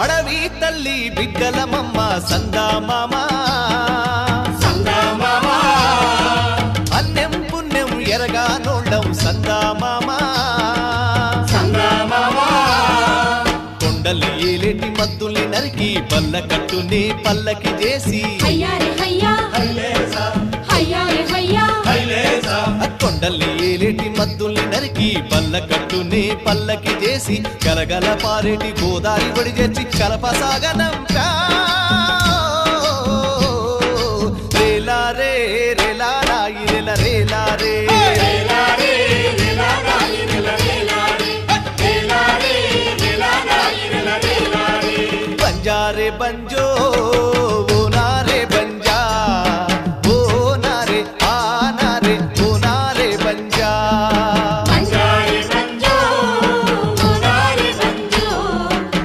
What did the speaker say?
అడవి తల్లి బిడ్డలమమ్మ సందా మామా అన్నం పుణ్యం ఎరగా నోళ్ళం సందా మామా కొండలి ఏలేటి మద్దుల్ని నరికి పల్ల కట్టుని పల్లకి చేసి కొండలి ఏలేటి మద్దుల్ని నరికి పల్ల కట్టుని పల్లకి చేసి గలగల పారేటి గోదారి బడి చేర్చి కలపసాగనంపా రేలా రే రేలా రాయి రేల రేలా రే బంజారే బంజో